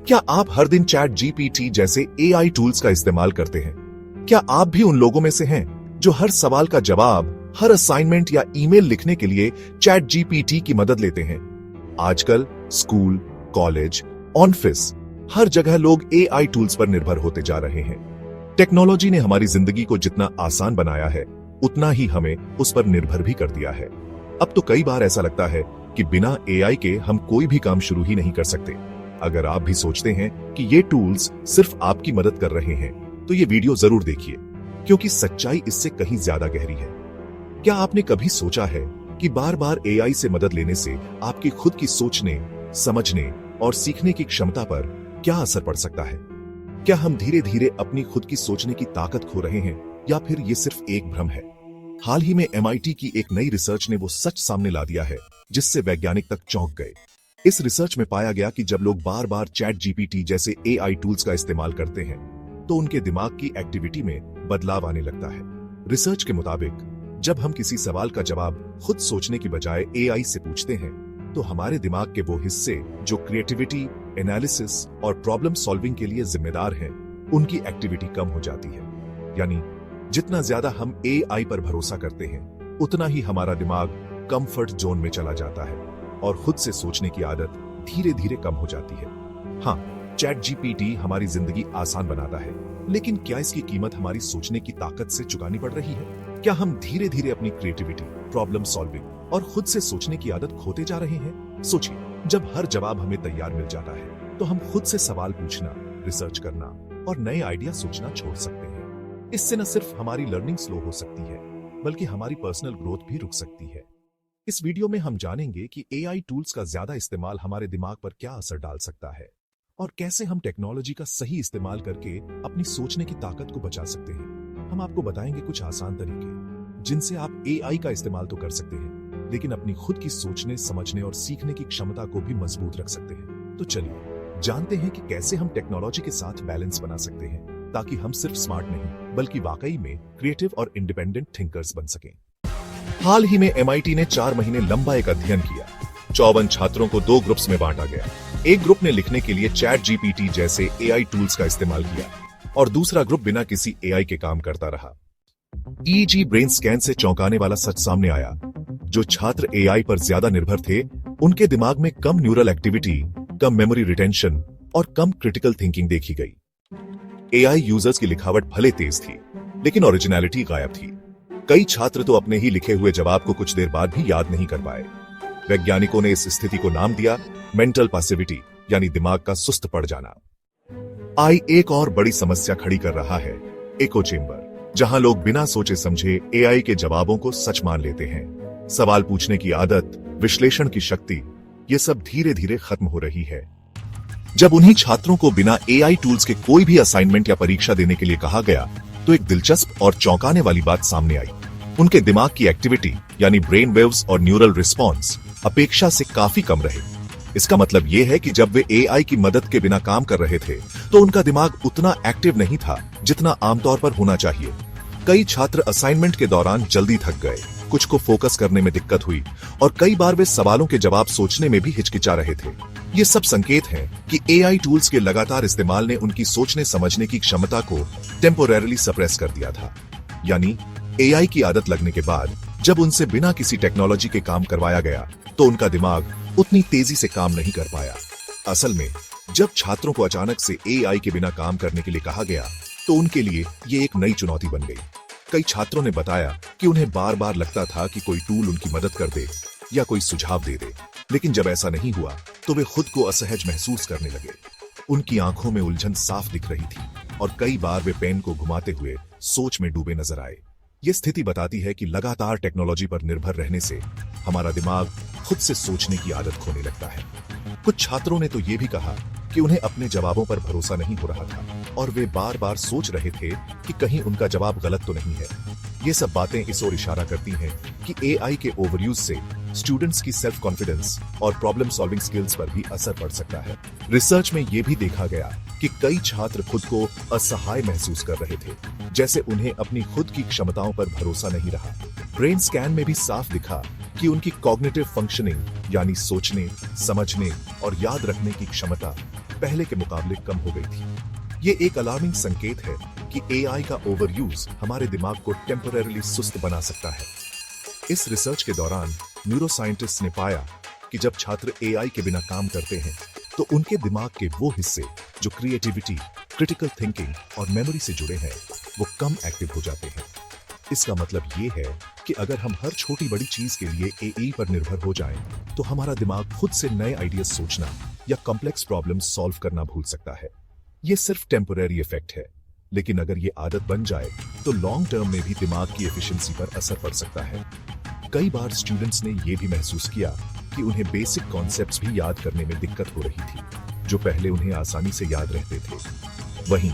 क्या आप हर दिन चैट जीपीटी जैसे एआई टूल्स का इस्तेमाल करते हैं? क्या आप भी उन लोगों में से हैं जो हर सवाल का जवाब, हर असाइनमेंट या ईमेल लिखने के लिए चैट जीपीटी की मदद लेते हैं? आजकल स्कूल, कॉलेज, ऑफिस, हर जगह लोग एआई टूल्स पर निर्भर होते जा रहे हैं। टेक्नोलॉजी ने हमारी जिंदगी को जितना आसान बनाया है, उतना ही हमें उस पर निर्भर भी कर दिया है। अब तो कई बार ऐसा लगता है कि बिना एआई के हम कोई भी काम शुरू ही नहीं कर सकते। अगर आप भी सोचते हैं कि ये टूल्स सिर्फ आपकी मदद कर रहे हैं, तो ये वीडियो जरूर देखिए, क्योंकि सच्चाई इससे कहीं ज्यादा गहरी है। क्या आपने कभी सोचा है कि बार बार एआई से मदद लेने से आपकी खुद की सोचने, समझने और सीखने की क्षमता पर क्या असर पड़ सकता है? क्या हम धीरे धीरे अपनी खुद की सोचने की ताकत खो रहे हैं, या फिर ये सिर्फ एक भ्रम है? हाल ही में MIT की एक नई रिसर्च ने वो सच सामने ला दिया है जिससे वैज्ञानिक तक चौंक गए। इस रिसर्च में पाया गया कि जब लोग बार बार चैट जीपीटी जैसे एआई टूल्स का इस्तेमाल करते हैं, तो उनके दिमाग की एक्टिविटी में बदलाव आने लगता है। रिसर्च के मुताबिक जब हम किसी सवाल का जवाब खुद सोचने की बजाय एआई से पूछते हैं, तो हमारे दिमाग के वो हिस्से जो क्रिएटिविटी, एनालिसिस और प्रॉब्लम सॉल्विंग के लिए जिम्मेदार हैं, उनकी एक्टिविटी कम हो जाती है। यानी जितना ज्यादा हम एआई पर भरोसा करते हैं, उतना ही हमारा दिमाग कंफर्ट जोन में चला जाता है और खुद से सोचने की आदत धीरे धीरे कम हो जाती है। हाँ, चैट जीपीटी हमारी जिंदगी आसान बनाता है, लेकिन क्या इसकी कीमत हमारी सोचने की ताकत से चुकानी पड़ रही है? क्या हम धीरे धीरे अपनी क्रिएटिविटी, प्रॉब्लम सॉल्विंग और खुद से सोचने की आदत खोते जा रहे हैं? सोचिए, जब हर जवाब हमें तैयार मिल जाता है, तो हम खुद से सवाल पूछना, रिसर्च करना और नए आइडिया सोचना छोड़ सकते हैं। इससे न सिर्फ हमारी लर्निंग स्लो हो सकती है, बल्कि हमारी पर्सनल ग्रोथ भी रुक सकती है। इस वीडियो में हम जानेंगे कि एआई टूल्स का ज्यादा इस्तेमाल हमारे दिमाग पर क्या असर डाल सकता है और कैसे हम टेक्नोलॉजी का सही इस्तेमाल करके अपनी सोचने की ताकत को बचा सकते हैं। हम आपको बताएंगे कुछ आसान तरीके जिनसे आप एआई का इस्तेमाल तो कर सकते हैं, लेकिन अपनी खुद की सोचने, समझने और सीखने की क्षमता को भी मजबूत रख सकते हैं। तो चलिए जानते हैं कि कैसे हम टेक्नोलॉजी के साथ बैलेंस बना सकते हैं, ताकि हम सिर्फ स्मार्ट नहीं, बल्कि वाकई में क्रिएटिव और इंडिपेंडेंट थिंकर्स बन सकें। हाल ही में MIT ने 4 महीने लंबा एक अध्ययन किया। 54 छात्रों को 2 ग्रुप्स में बांटा गया। एक ग्रुप ने लिखने के लिए चैट जीपीटी जैसे एआई टूल्स का इस्तेमाल किया और दूसरा ग्रुप बिना किसी एआई के काम करता रहा। EEG ब्रेन स्कैन से चौंकाने वाला सच सामने आया। जो छात्र एआई पर ज्यादा निर्भर थे, उनके दिमाग में कम न्यूरल एक्टिविटी, कम मेमोरी रिटेंशन और कम क्रिटिकल थिंकिंग देखी गई। एआई यूजर्स की लिखावट भले तेज थी, लेकिन ओरिजिनलिटी गायब थी। कई छात्र तो अपने ही लिखे हुए जवाब को कुछ देर बाद भी याद नहीं कर पाए। वैज्ञानिकों ने इस स्थिति को नाम दिया मेंटल पैसिविटी, यानी दिमाग का सुस्त पड़ जाना। एक और बड़ी समस्या खड़ी कर रहा है इको चेंबर, जहां लोग बिना सोचे समझे एआई के जवाबों को सच मान लेते हैं। सवाल पूछने की आदत, विश्लेषण की शक्ति, ये सब धीरे धीरे खत्म हो रही है। जब उन्हीं छात्रों को बिना एआई टूल्स के कोई भी असाइनमेंट या परीक्षा देने के लिए कहा गया, तो एक दिलचस्प और चौंकाने वाली बात सामने आई। उनके दिमाग की एक्टिविटी, यानी ब्रेन वेव्स और न्यूरल रिस्पॉन्स अपेक्षा से काफी कम रहे। इसका मतलब यह है कि जब वे एआई की मदद के बिना काम कर रहे थे, तो उनका दिमाग उतना एक्टिव नहीं था जितना आमतौर पर होना चाहिए। कई छात्र असाइनमेंट के दौरान जल्दी थक गए, कुछ को फोकस करने में दिक्कत हुई और कई बार वे सवालों के जवाब सोचने में भी हिचकिचा रहे थे। ये सब संकेत हैं कि एआई टूल्स के लगातार इस्तेमाल ने उनकी सोचने समझने की क्षमता को टेम्पोरेरली सप्रेस कर दिया था। यानी एआई की आदत लगने के बाद जब उनसे बिना किसी टेक्नोलॉजी के काम करवाया गया, तो उनका दिमाग उतनी तेजी से काम नहीं कर पाया। असल में जब छात्रों को अचानक से एआई के बिना काम करने के लिए कहा गया, तो उनके लिए ये एक नई चुनौती बन गई। कई छात्रों ने बताया कि उन्हें बार बार लगता था कि कोई टूल उनकी मदद कर दे या कोई सुझाव दे दे, लेकिन जब ऐसा नहीं हुआ, तो वे खुद को असहज महसूस करने लगे। उनकी आंखों में उलझन साफ दिख रही थी और कई बार वे पेन को घुमाते हुए सोच में डूबे नजर आए। ये स्थिति बताती है कि लगातार टेक्नोलॉजी पर निर्भर रहने से हमारा दिमाग खुद से सोचने की आदत खोने लगता है। कुछ छात्रों ने तो ये भी कहा कि उन्हें अपने जवाबों पर भरोसा नहीं हो रहा था और वे बार बार सोच रहे थे कि कहीं उनका जवाब गलत तो नहीं है। ये सब बातें इस ओर इशारा करती हैं कि एआई के ओवरयूज से स्टूडेंट्स की सेल्फ कॉन्फिडेंस और प्रॉब्लम सॉल्विंग स्किल्स पर भी असर पड़ सकता है। रिसर्च में यह भी देखा गया कि कई छात्र खुद को असहाय महसूस कर रहे थे, जैसे उन्हें अपनी खुद की क्षमताओं पर भरोसा नहीं रहा। ब्रेन स्कैन में भी साफ दिखा कि उनकी कॉग्निटिव फंक्शनिंग, यानी सोचने, समझने और याद रखने की क्षमता पहले के मुकाबले कम हो गई थी। ये एक अलार्मिंग संकेत है कि एआई का ओवर यूज हमारे दिमाग को टेम्परेरीली सुस्त बना सकता है। इस रिसर्च के दौरान न्यूरोसाइंटिस्ट ने पाया कि जब छात्र एआई के बिना काम करते हैं तो उनके दिमाग के वो हिस्से जो क्रिएटिविटी, क्रिटिकल थिंकिंग और मेमोरी से जुड़े हैं वो कम एक्टिव हो जाते हैं। इसका मतलब ये है कि अगर हम हर छोटी बड़ी चीज के लिए एआई पर निर्भर हो जाएं, तो हमारा दिमाग खुद से नए आइडियाज सोचना या कॉम्प्लेक्स प्रॉब्लम्स सॉल्व करना भूल सकता है। ये सिर्फ टेम्पररी इफेक्ट है, लेकिन अगर ये आदत बन जाए तो लॉन्ग टर्म में भी दिमाग की एफिशिएंसी पर असर पड़ सकता है। कई बार स्टूडेंट्स ने यह भी महसूस किया कि उन्हें बेसिक कॉन्सेप्ट्स भी याद करने में दिक्कत हो रही थी, जो पहले उन्हें आसानी से याद रहते थे। वहीं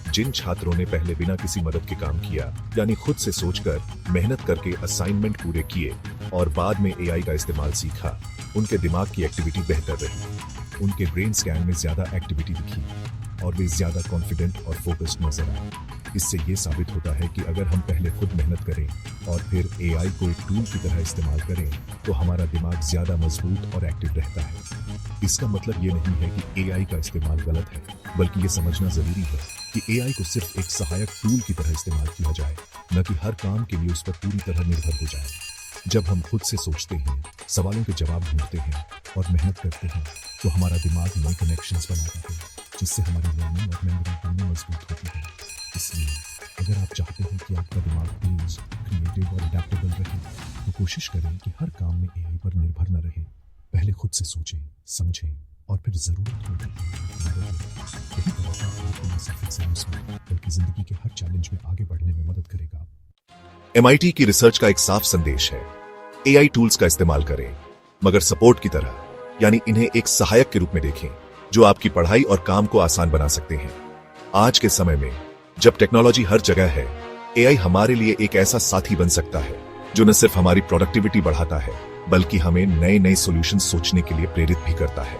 जिन छात्रों ने पहले बिना किसी मदद के काम किया, यानी खुद से सोचकर, मेहनत करके असाइनमेंट पूरे किए और बाद में एआई का इस्तेमाल सीखा, उनके दिमाग की एक्टिविटी बेहतर रही। उनके ब्रेन स्कैन में ज्यादा एक्टिविटी दिखी और वे ज्यादा कॉन्फिडेंट और फोकस्ड नजर आए। इससे ये साबित होता है कि अगर हम पहले खुद मेहनत करें और फिर एआई को एक टूल की तरह इस्तेमाल करें, तो हमारा दिमाग ज्यादा मजबूत और एक्टिव रहता है। इसका मतलब ये नहीं है कि एआई का इस्तेमाल गलत है, बल्कि ये समझना जरूरी है कि एआई को सिर्फ एक सहायक टूल की तरह इस्तेमाल किया जाए, न कि हर काम के लिए उस पर पूरी तरह निर्भर हो जाए। जब हम खुद से सोचते हैं, सवालों के जवाब ढूंढते हैं और मेहनत करते हैं, तो हमारा दिमाग नए कनेक्शंस बनाता है, जिससे हमारी लर्निंग और मेमोरी दोनों मजबूत होती है। इसलिए अगर आप चाहते हैं कि आपका दिमाग तेज, क्रिएटिव और अडैप्टेबल रहे, तो कोशिश करें कि हर काम में एआई पर निर्भर न रहे। पहले खुद से सोचें, समझें और फिर जरूरत हो तो मदद लें। यही तरीका आपको न सिर्फ एग्जाम्स में बल्कि जिंदगी के हर चैलेंज में आगे बढ़ने में मदद करेगा। MIT की रिसर्च का एक साफ संदेश है, एआई टूल्स का इस्तेमाल करें, मगर सपोर्ट की तरह, यानी इन्हें एक सहायक के रूप में देखें जो आपकी पढ़ाई और काम को आसान बना सकते हैं। आज के समय में जब टेक्नोलॉजी हर जगह है, एआई हमारे लिए एक ऐसा साथी बन सकता है जो न सिर्फ हमारी प्रोडक्टिविटी बढ़ाता है, बल्कि हमें नए नए सॉल्यूशंस सोचने के लिए प्रेरित भी करता है।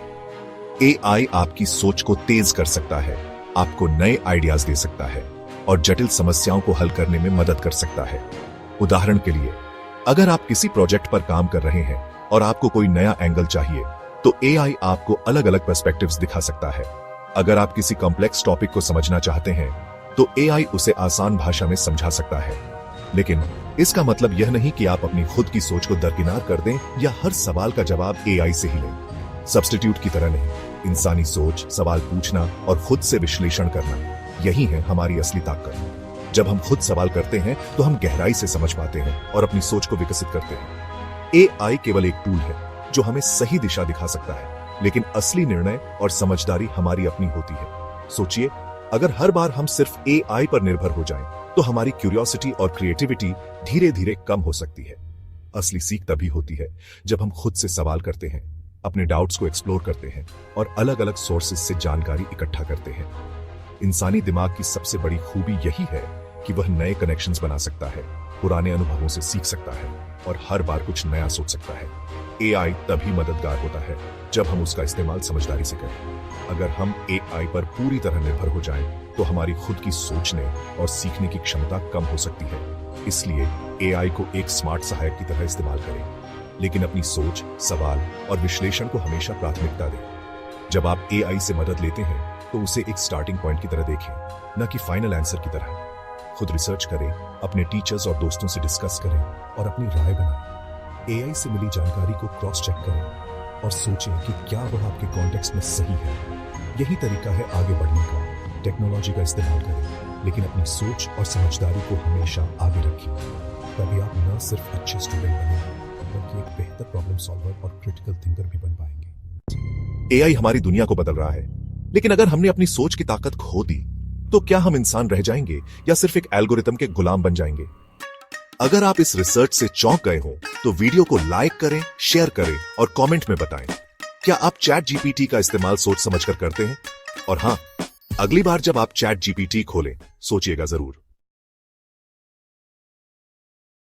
एआई आपकी सोच को तेज कर सकता है, आपको नए आइडियाज दे सकता है और जटिल समस्याओं को हल करने में मदद कर सकता है। उदाहरण के लिए, अगर आप किसी प्रोजेक्ट पर काम कर रहे हैं और आपको कोई नया एंगल चाहिए, तो एआई आपको अलग अलग पर्सपेक्टिव्स दिखा सकता है। अगर आप किसी कॉम्प्लेक्स टॉपिक को समझना चाहते हैं, तो एआई उसे आसान भाषा में समझा सकता है। लेकिन इसका मतलब यह नहीं कि आप अपनी खुद की सोच को दरकिनार कर दें या हर सवाल का जवाब एआई से ही लें। सब्स्टिट्यूट की तरह नहीं, इंसानी सोच, सवाल पूछना और खुद से विश्लेषण करना, यही है हमारी असली ताकत। जब हम खुद सवाल करते हैं तो हम गहराई से समझ पाते हैं और अपनी सोच को विकसित करते हैं। एआई केवल एक टूल है जो हमें सही दिशा दिखा सकता है, लेकिन असली निर्णय और समझदारी हमारी अपनी होती है। सोचिए, अगर हर बार हम सिर्फ एआई पर निर्भर हो जाएं, तो हमारी क्यूरियोसिटी और क्रिएटिविटी धीरे धीरे कम हो सकती है। असली सीख तभी होती है जब हम खुद से सवाल करते हैं, अपने डाउट्स को एक्सप्लोर करते हैं और अलग अलग सोर्सेज से जानकारी इकट्ठा करते हैं। इंसानी दिमाग की सबसे बड़ी खूबी यही है कि वह नए कनेक्शंस बना सकता है, पुराने अनुभवों से सीख सकता है और हर बार कुछ नया सोच सकता है। एआई तभी मददगार होता है जब हम उसका इस्तेमाल समझदारी से करें। अगर हम एआई पर पूरी तरह निर्भर हो जाएं, तो हमारी खुद की सोचने और सीखने की क्षमता कम हो सकती है। इसलिए एआई को एक स्मार्ट सहायक की तरह इस्तेमाल करें, लेकिन अपनी सोच, सवाल और विश्लेषण को हमेशा प्राथमिकता दें। जब आप एआई से मदद लेते हैं, तो उसे एक स्टार्टिंग पॉइंट की तरह देखें, न कि फाइनल आंसर की तरह। खुद रिसर्च करें, अपने टीचर्स और दोस्तों से डिस्कस करें और अपनी राय बनाएं। एआई से मिली जानकारी को क्रॉस चेक करें और सोचें कि क्या वह आपके कॉन्टेक्स्ट में सही है। यही तरीका है आगे बढ़ने का। टेक्नोलॉजी का इस्तेमाल करें, लेकिन अपनी सोच और समझदारी को हमेशा आगे रखें। तभी आप न सिर्फ अच्छे स्टूडेंट बनेंगे, बल्कि एक बेहतर प्रॉब्लम सॉल्वर और क्रिटिकल थिंकर भी बन पाएंगे। एआई हमारी दुनिया को बदल रहा है, लेकिन अगर हमने अपनी सोच की ताकत खो दी, तो क्या हम इंसान रह जाएंगे या सिर्फ एक एल्गोरिथम के गुलाम बन जाएंगे? अगर आप इस रिसर्च से चौंक गए हो, तो वीडियो को लाइक करें, शेयर करें और कमेंट में बताएं, क्या आप चैट जीपीटी का इस्तेमाल सोच समझकर करते हैं? और हां, अगली बार जब आप चैट जीपीटी खोलें, सोचिएगा जरूर।